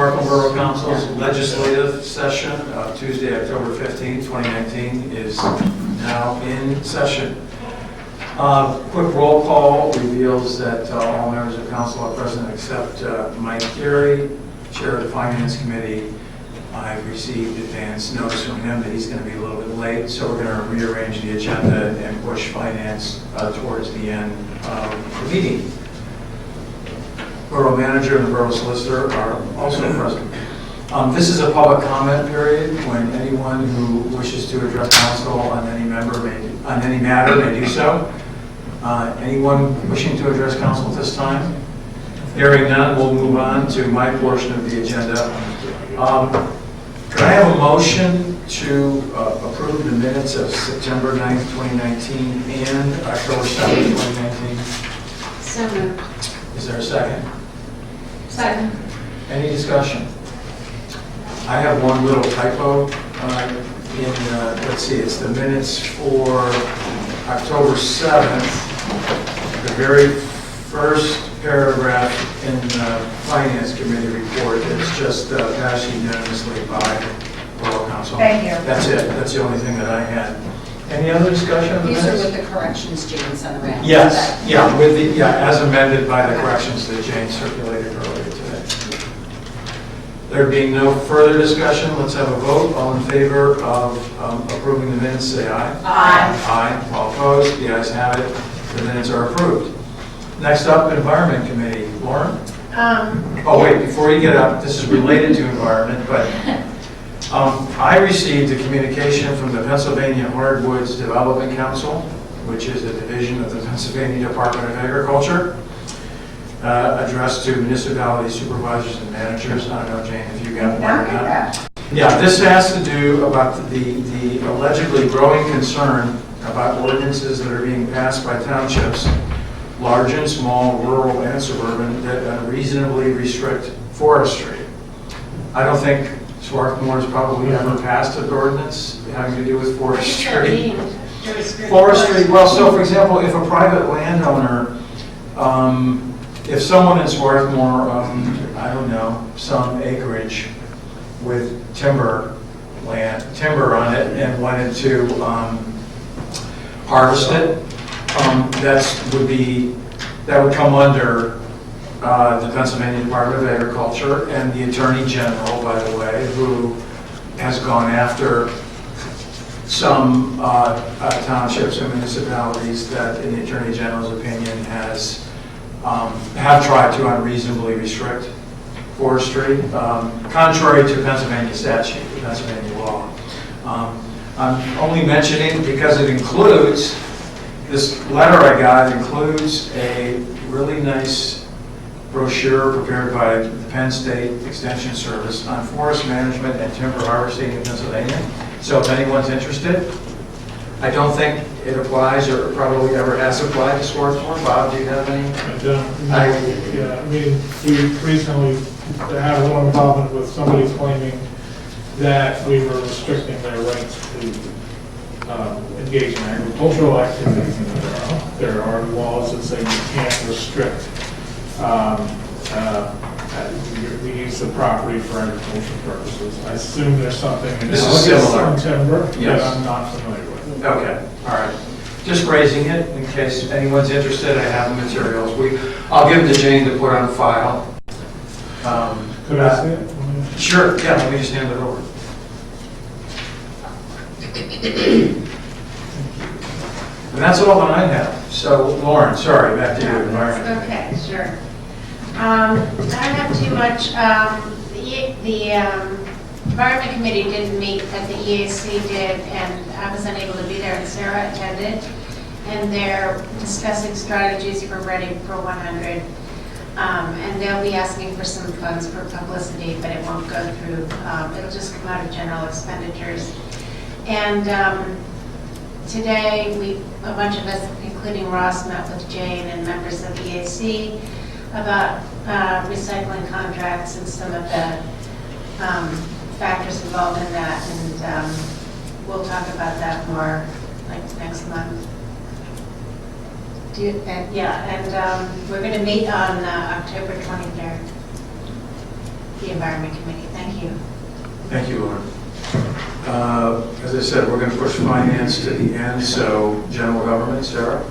Swarthmore Borough Council's legislative session of Tuesday, October 15, 2019 is now in session. Quick roll call reveals that all members of council are present except Mike Geary, Chair of the Finance Committee. I've received advance notice from him that he's going to be a little bit late, so we're going to rearrange the agenda and push finance towards the end of the meeting. Borough Manager and the Borough Solicitor are also present. This is a public comment period when anyone who wishes to address council on any matter may do so. Anyone wishing to address council at this time? Hearing none, we'll move on to my portion of the agenda. Could I have a motion to approve the minutes of September 9th, 2019 and October 7th, 2019? So moved. Is there a second? Second. Any discussion? I have one little typo let's see, it's the minutes for October 7th. The very first paragraph in the Finance Committee report is just passed unanimously by Borough Council. Thank you. That's it. That's the only thing that I had. Any other discussion of the These are minutes? with the corrections Jane sent around. Yes, yeah, as amended by the corrections that Jane circulated earlier today. There being no further discussion, let's have a vote. All in favor of approving the minutes, say aye. Aye. Aye. All opposed? The ayes have it. The minutes are approved. Next up, Environment Committee. Lauren? Oh, wait, before you get up, this is related to environment, but I received a communication from the Pennsylvania Hardwoods Development Council, which is a division of the Pennsylvania Department of Agriculture, addressed to municipality supervisors and managers. I don't know, Jane, if you got one or not. Yeah, this has to do about the allegedly growing concern about ordinances that are being passed by townships, large and small, rural and suburban, that unreasonably restrict forestry. I don't think Swarthmore has probably ever passed an ordinance having to do with forestry. Forestry, well, so for example, if a private landowner, if someone in Swarthmore owned, I don't know, some acreage with timber on it and wanted to harvest it, that would come under the Pennsylvania Department of Agriculture and the Attorney General, by the way, who has gone after some townships and municipalities that, in the Attorney General's opinion, have tried to unreasonably restrict forestry, contrary to Pennsylvania statute, Pennsylvania law. I'm only mentioning because it includes, this letter I got includes a really nice brochure prepared by the Penn State Extension Service on forest management and timber harvesting in Pennsylvania. So if anyone's interested, I don't think it applies or probably ever has applied to Swarthmore. Bob, do you have any? I don't. Yeah, I mean, we recently had a little involvement with somebody claiming that we were restricting their rights to engage in agricultural activities. There are laws that say you can't restrict the use of property for agricultural purposes. I assume there's something analogous on timber that I'm not familiar with. Okay, all right. Just raising it in case anyone's interested. I have the materials. I'll give it to Jane to put on file. Could I see it? Sure, yeah, let me just hand it over. And that's all that I have. So, Lauren, sorry, back to you. Environment. Okay, sure. I don't have too much. The Environment Committee didn't meet, but the EAC did, and I was unable to be there, and Sarah attended. And they're discussing strategies for Ready for 100. And they'll be asking for some funds for publicity, but it won't go through. It'll just come out of general expenditures. And today, a bunch of us, including Ross, met with Jane and members of EAC about recycling contracts and some of the factors involved in that. And we'll talk about that more like next month. We're going to meet on October 23rd. the Environment Committee. Thank you. Thank you, Lauren. As I said, we're going to push finance to the end, so general government, Sarah?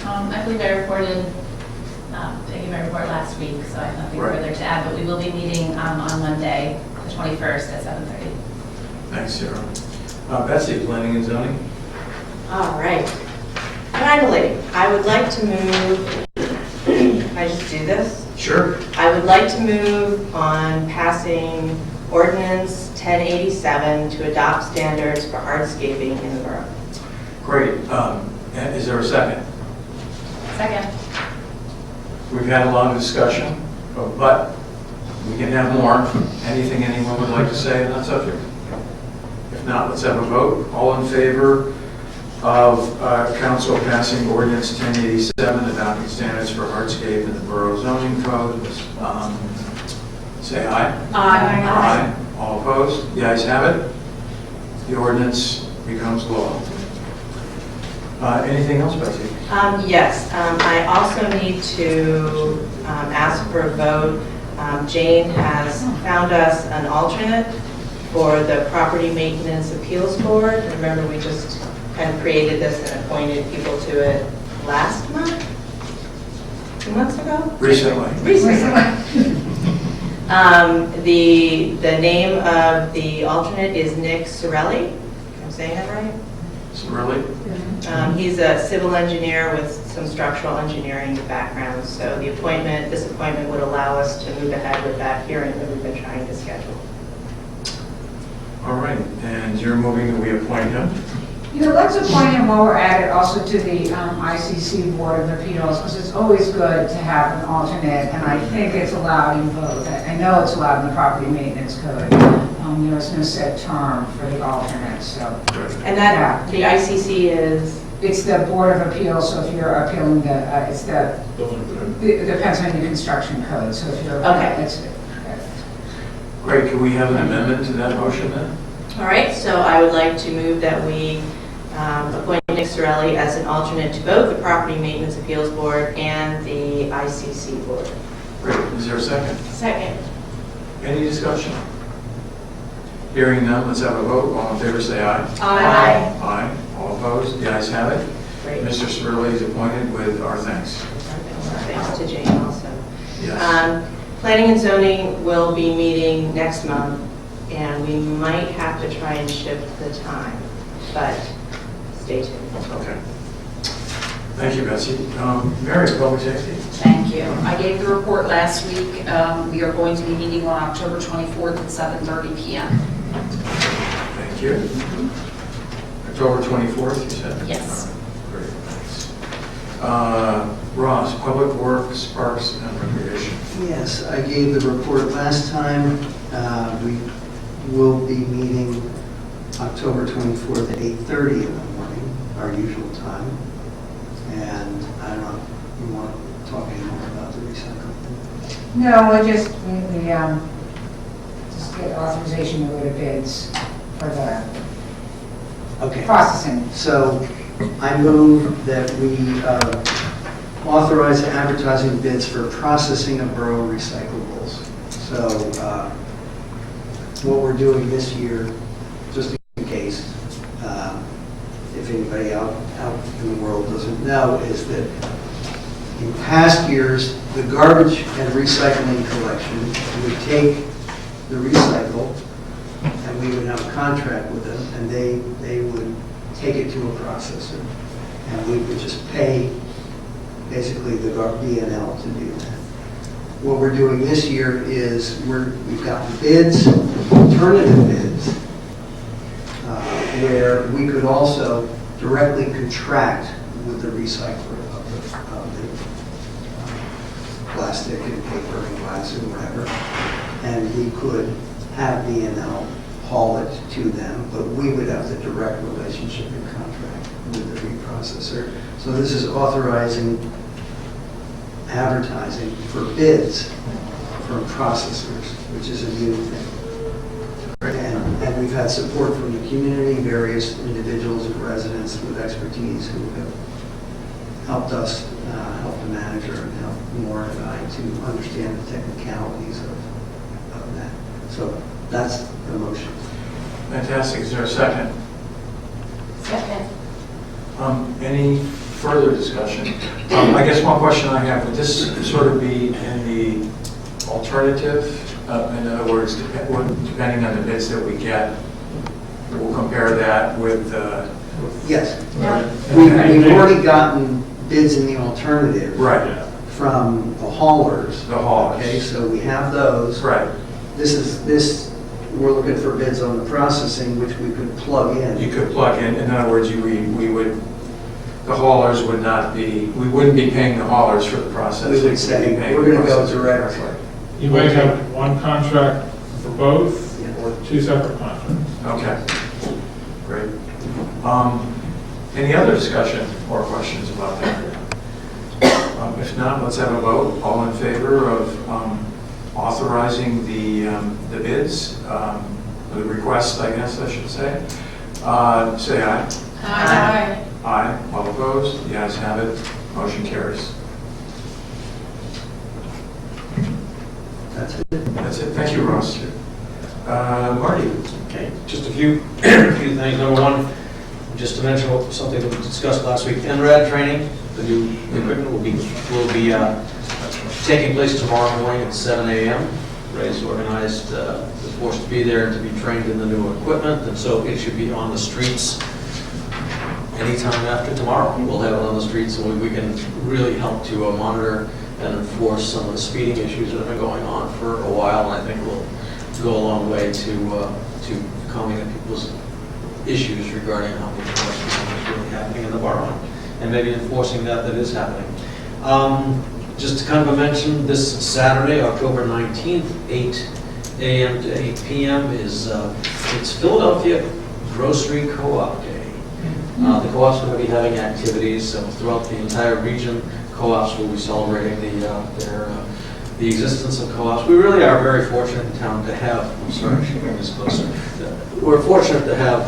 I believe I reported, I gave my report last week, so I have nothing Right. further to add, but we will be meeting on Monday, the 21st at 7:30. Thanks, Sarah. Betsy, planning and zoning? All right. Finally, I would like to move, can I just do this? Sure. I would like to move on passing ordinance 1087 to adopt standards for hardscaping in the borough. Great. And is there a second? Second. We've had a long discussion, but we can have more. Anything anyone would like to say on that subject? If not, let's have a vote. All in favor of council passing ordinance 1087, adopting standards for hardscape in the borough zoning code, say aye. Aye. All opposed? The ayes have it. The ordinance becomes law. Anything else, Betsy? Yes, I also need to ask for a vote. Jane has found us an alternate for the Property Maintenance Appeals Board. Remember, we just kind of created this and appointed people to it last month? 2 months ago? Recently. The name of the alternate is Nick Sorelli. I'm saying that right? Really? He's a civil engineer with some structural engineering background, so this appointment would allow us to move ahead with that hearing that we've been trying to schedule. All right. And you're moving that we appoint him? You know, let's appoint him while we're at it also to the ICC Board of Appeals, because it's always good to have an alternate, and I think it's allowed in both. I know it's allowed in the Property Maintenance Code. There is no set term for the alternate, so. And that, the ICC is? It's the Board of Appeals, so if you're appealing it's the Pennsylvania Construction Code, so if you're. Okay. Great. Can we have an amendment to that motion then? All right, so I would like to move that we appoint Nick Sorelli as an alternate to both the Property Maintenance Appeals Board and the ICC Board. Great. Is there a second? Second. Any discussion? Hearing none, let's have a vote. All in favor, say aye. Aye. Aye. All opposed? The ayes have it. Great. Mr. Spurley is appointed with our thanks. Thanks to Jane also. Yes. Planning and zoning will be meeting next month, and we might have to try and shift the time, but stay tuned. Okay. Thank you, Betsy. Mary, public safety. Thank you. I gave the report last week. We are going to be meeting on October 24th at 7:30 p.m. Thank you. October 24th, you said? Yes. Great, thanks. Ross, Public Works, Parks, and Recreation. Yes, I gave the report last time. We will be meeting October 24th at 8:30 in the morning, our usual time. And I don't know if you want to talk any more about the recycling. No, we just get authorization to go to bids for the Okay. processing. So I move that we authorize advertising bids for processing of borough recyclables. So what we're doing this year, just in case, if anybody out in the world doesn't know, is that in past years, the garbage and recycling collection would take the recycle, and we would have a contract with them, and they would take it to a processor, and we would just pay basically the B&L to do that. What we're doing this year is we've gotten bids, alternative bids, where we could also directly contract with the recycler of the plastic and paper and glass and whatever, and we could have B&L haul it to them, but we would have the direct relationship and contract with the reprocessor. So this is authorizing advertising for bids from processors, which is a new thing. And we've had support from the community, various individuals and residents with expertise who have helped us, help the manager, and help Maura and I to understand the technicalities of So that's the motion. Fantastic. Is there a second? Second. Any further discussion? I guess one question I have, would this sort of be in the alternative? In other words, depending on the bids that we get, we'll compare that with Yes. Yeah. We've already gotten bids in the alternative. right, From the haulers. the haulers. Okay, so we have those. Right. We're looking for bids on the processing, which we could plug in. You could plug in other words, we would, the haulers would not be, we wouldn't be paying the haulers for the processing. We would say, We'd be paying we're gonna the go processing direct. directly. You might have one contract for both, Yeah. or two separate contracts. Okay, great. Any other discussion or questions about that? If not, let's have a vote. All in favor of authorizing the bids, the request, I guess I should say. Say aye. Aye. Aye. All opposed? The ayes have it. Motion carries. That's it. That's it. Thank you, Ross. Marty? Okay, just a few things. Number one, just to mention something that we discussed last week, NRAD training, the new equipment will be taking place tomorrow morning at 7 a.m. Ray's organized the force to be there to be trained in the new equipment, and so it should be on the streets anytime after tomorrow. We'll have it on the streets so we can really help to monitor and enforce some of the speeding issues that have been going on for a while, and I think will go a long way to calming people's issues regarding how much enforcement is really happening in the borough, and maybe enforcing that is happening. Just to kind of mention, this Saturday, October 19th, 8 a.m. to 8 p.m. is it's Philadelphia Grocery Co-op Day. The co-ops are going to be having activities throughout the entire region. Co-ops will be celebrating the existence of co-ops. We really are very fortunate in town to have, I'm sorry, I should bring this closer. We're fortunate to have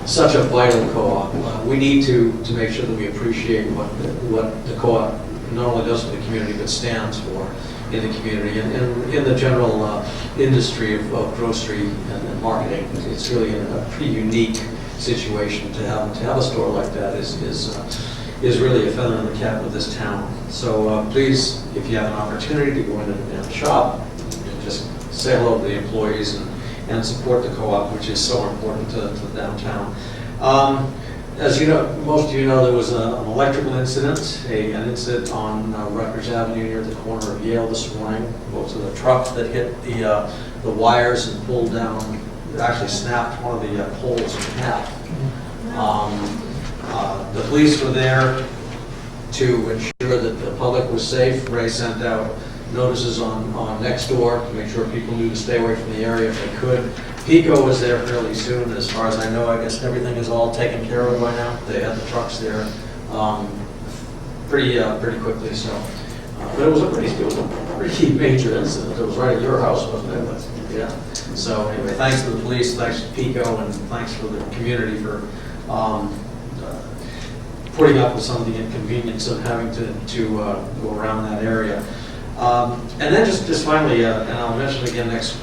such a vital co-op. We need to make sure that we appreciate what the co-op not only does for the community, but stands for in the community. And in the general industry of grocery and marketing, it's really a pretty unique situation to have a store like that is really a feather in the cap of this town. So please, if you have an opportunity to go in and shop, just say hello to the employees and support the co-op, which is so important to downtown. As you know, most of you know, there was an electrical incident, an incident on Rutgers Avenue near the corner of Yale this morning. It was a truck that hit the wires and pulled down, actually snapped one of the poles in half. The police were there to ensure that the public was safe. Ray sent out notices on Nextdoor to make sure people knew to stay away from the area if they could. Pico was there fairly soon. As far as I know, I guess everything is all taken care of by now. They had the trucks there pretty quickly. So, but it was a pretty major incident. It was right at your house, wasn't it? But, yeah. So anyway, thanks to the police, thanks to Pico, and thanks for the community for putting up with some of the inconvenience of having to go around that area. And then just finally, and I'll mention it again next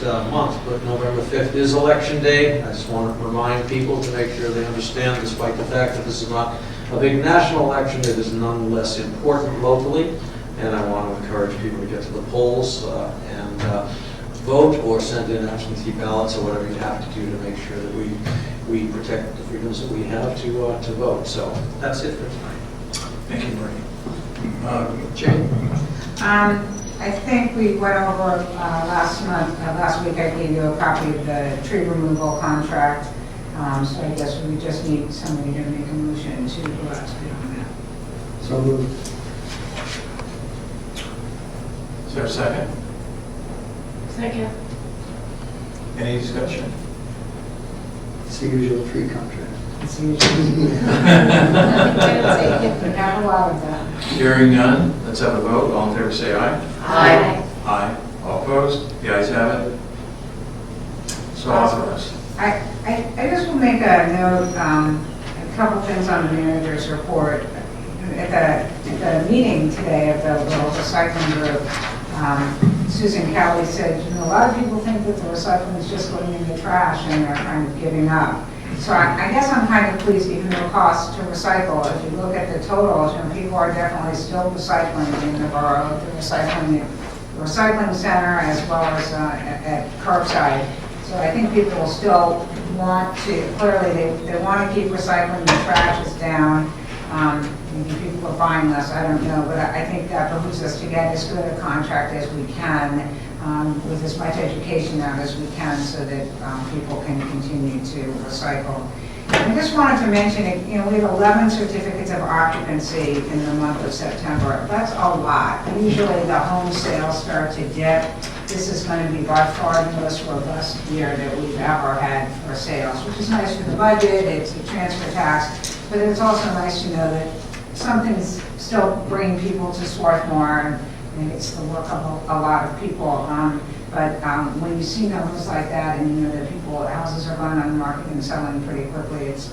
month, but November 5th is Election Day. I just want to remind people to make sure they understand, despite the fact that this is not a big national election, it is nonetheless important locally. And I want to encourage people to get to the polls and vote or send in absentee ballots or whatever you have to do to make sure that we protect the freedoms that we have to vote. So that's it for tonight. Thank you, Marty. Jane? I think we went over last week I gave you a copy of the tree removal contract. So I guess we just need somebody to make a motion to go out to bid on that. So moved. Is there a second? Second. Any discussion? It's the usual tree contract. It's usually, not a lot of that. Hearing none, let's have a vote. All in favor, say aye. Aye. Aye. All opposed? The ayes have it. So authorized. I just will make a note, a couple things on the manager's report. At the meeting today of the local recycling group, Susan Kelly said, you know, a lot of people think that the recycling is just going in the trash and they're kind of giving up. So I guess I'm kind of pleased, even though it costs to recycle, if you look at the totals, you know, people are definitely still recycling in the borough, the recycling center as well as at curbside. So I think people still want to, clearly they want to keep recycling, the trash is down. Maybe people are buying less, I don't know, but I think that behooves us to get as good a contract as we can, with as much education out as we can, so that people can continue to recycle. I just wanted to mention, you know, we have 11 certificates of occupancy in the month of September. That's a lot. Usually the home sales start to dip. This is going to be by far the most robust year that we've ever had for sales, which is nice for the budget, it's a transfer tax, but it's also nice to know that something's still bringing people to Swarthmore, and it's the work of a lot of people. But when you see numbers like that, and you know that houses are going on the market and selling pretty quickly, it's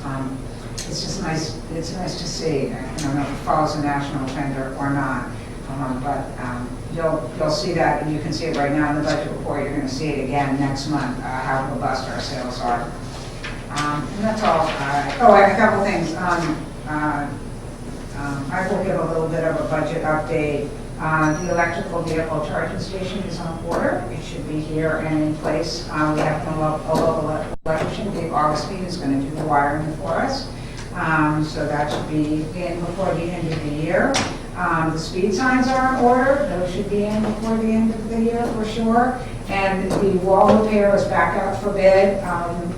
just nice. It's nice to see. I don't know if it follows a national trend or not, but you'll see that, and you can see it right now in the budget report. You're going to see it again next month, how robust our sales are. And that's all. A couple things. I will give a little bit of a budget update. The electrical vehicle charging station is on order. It should be here and in place. We have a local electrician, Dave Augustine, is going to do the wiring for us. So that should be in before the end of the year. The speed signs are in order. Those should be in before the end of the year for sure. And the wall repair is back out for bid.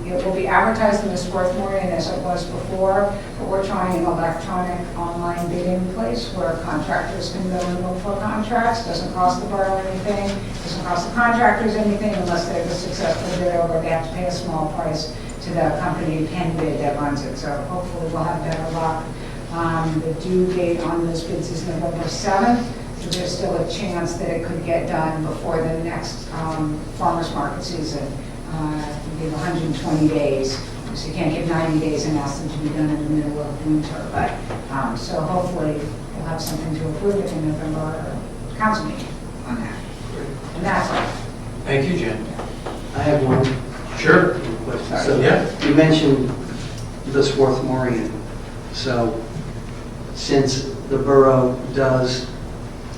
It will be advertised in the Swarthmore as it was before, but we're trying an electronic online bidding place where contractors can go and look for contracts. Doesn't cost the borough anything, doesn't cost the contractors anything unless they're the successful bidder, or they have to pay a small price to the company who can bid that runs it. So hopefully we'll have better luck. The due date on those bids is November 7th. So there's still a chance that it could get done before the next farmer's market season. We have 120 days, so you can't give 90 days and ask them to be done in the middle of winter. But so hopefully we'll have something to approve it in November council meeting on that. And that's all. Thank you, Jen. I have one Sure. question. So, yeah. You mentioned the Swarthmorean. So since the borough does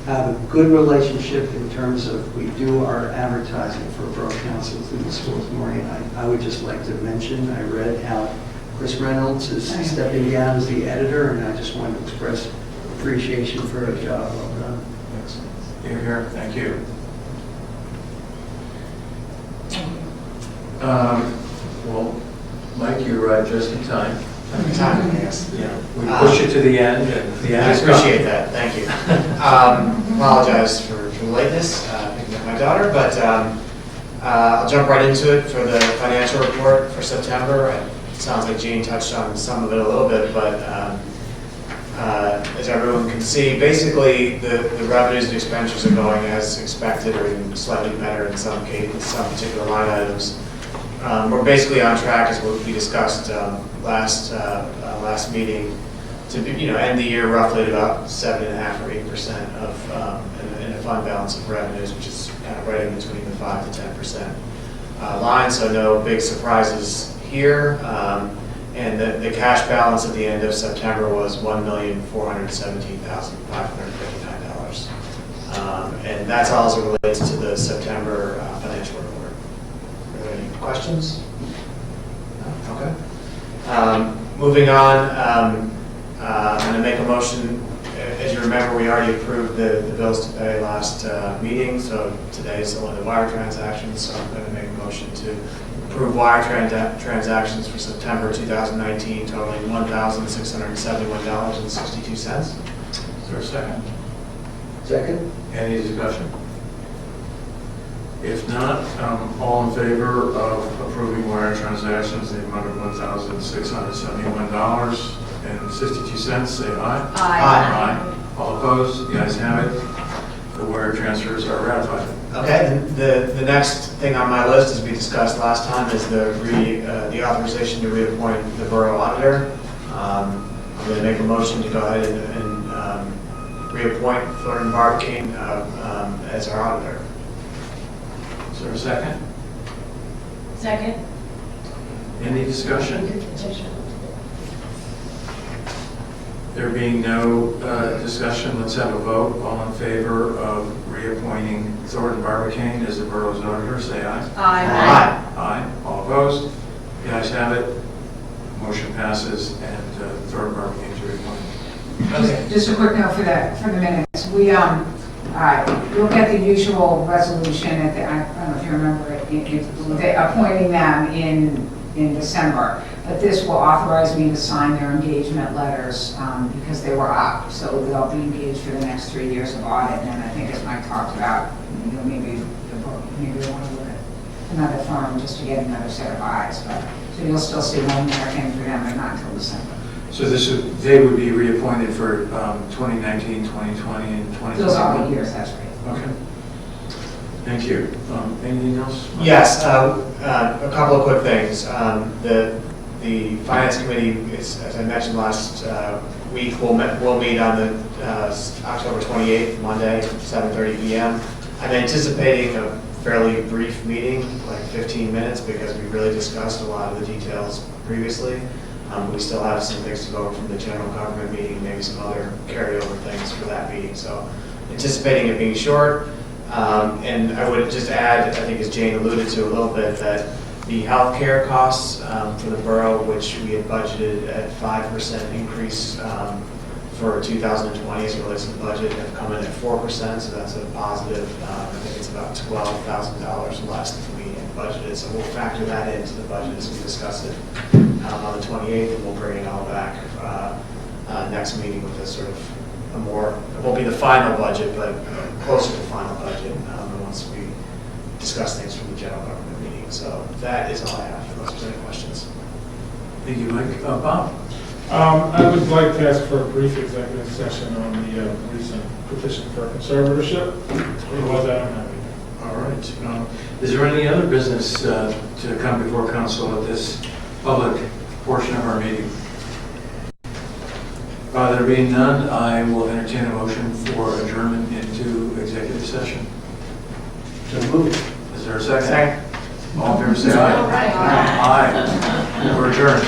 have a good relationship in terms of we do our advertising for borough council through the Swarthmorean, I would just like to mention, I read how Chris Reynolds is stepping down as the editor, and I just want to express appreciation for a job well done. You're here. Thank you. Well, Mike, you're just in time. Every time, yes. Yeah, we push it to the end, and the end I is appreciate that, thank you. Apologize for the lateness, picking up my daughter, but I'll jump right into it for the financial report for September. It sounds like Jane touched on some of it a little bit, but as everyone can see, basically the revenues and expenditures are going as expected, or even slightly better in some cases, some particular line items. We're basically on track, as what we discussed last meeting, to end the year roughly at about 7.5% or 8% of in a fund balance of revenues, which is kind of right in between the 5 to 10% line. So no big surprises here. And the cash balance at the end of September was $1,417,559. And that's all as it relates to the September financial report. Are there any questions? No? Okay. Moving on, I'm going to make a motion. As you remember, we already approved the bills to pay last meeting, so today is only the wire transactions, so I'm going to make a motion to approve wire transactions for September 2019 totaling $1,671.62. Is there a second? Second? Any discussion? If not, all in favor of approving wire transactions in the amount of $1,671.62, say aye. Aye. All opposed? The ayes have it. The wire transfers are ratified. Okay, the next thing on my list, as we discussed last time, is the authorization to reappoint the borough auditor. I'm going to make a motion to go ahead and reappoint Thornton Barbicane as our auditor. Is there a second? Second? Any discussion? There being no discussion, let's have a vote. All in favor of reappointing Thornton Barbicane as the borough's auditor, say aye. Aye. Aye. All opposed? The ayes have it. Motion passes, and Thornton Barbicane is reappointed. Okay. Just a quick note for the minutes. You'll get the usual resolution at the, I don't know if you remember it, appointing them in December. But this will authorize me to sign their engagement letters because they were up. So they'll be engaged for the next 3 years of audit. And I think as Mike talked about, maybe they want to look at another firm just to get another set of eyes. So you'll still see one American for them, but not until December. So they would be reappointed for 2019, 2020, and 2021? Those are the years, that's right. Okay. Thank you. Anything else? Yes, a couple of quick things. The Finance Committee, as I mentioned last week, will meet on the October 28th, Monday, 7:30 p.m. I'm anticipating a fairly brief meeting, like 15 minutes, because we really discussed a lot of the details previously. We still have some things to go over from the general government meeting, maybe some other carryover things for that meeting. So anticipating it being short. And I would just add, I think as Jane alluded to a little bit, that the healthcare costs for the borough, which we had budgeted at 5% increase for 2020 as it relates to the budget, have come in at 4%, so that's a positive. I think it's about $12,000 less than we had budgeted, so we'll factor that into the budget as we discuss it on the 28th, and we'll bring it all back next meeting with a sort of a more, it won't be the final budget, but closer to the final budget once we discuss things from the general government meeting. So that is all I have, unless there's any questions. Thank you, Mike. Bob? I would like to ask for a brief executive session on the recent petition for conservatorship. Otherwise, I don't have anything. All right. Is there any other business to come before council at this public portion of our meeting? There being none, I will entertain a motion for adjournment into executive session. So moved. Is there a second? Second. All in favor, say aye. All right. Aye. We're adjourned.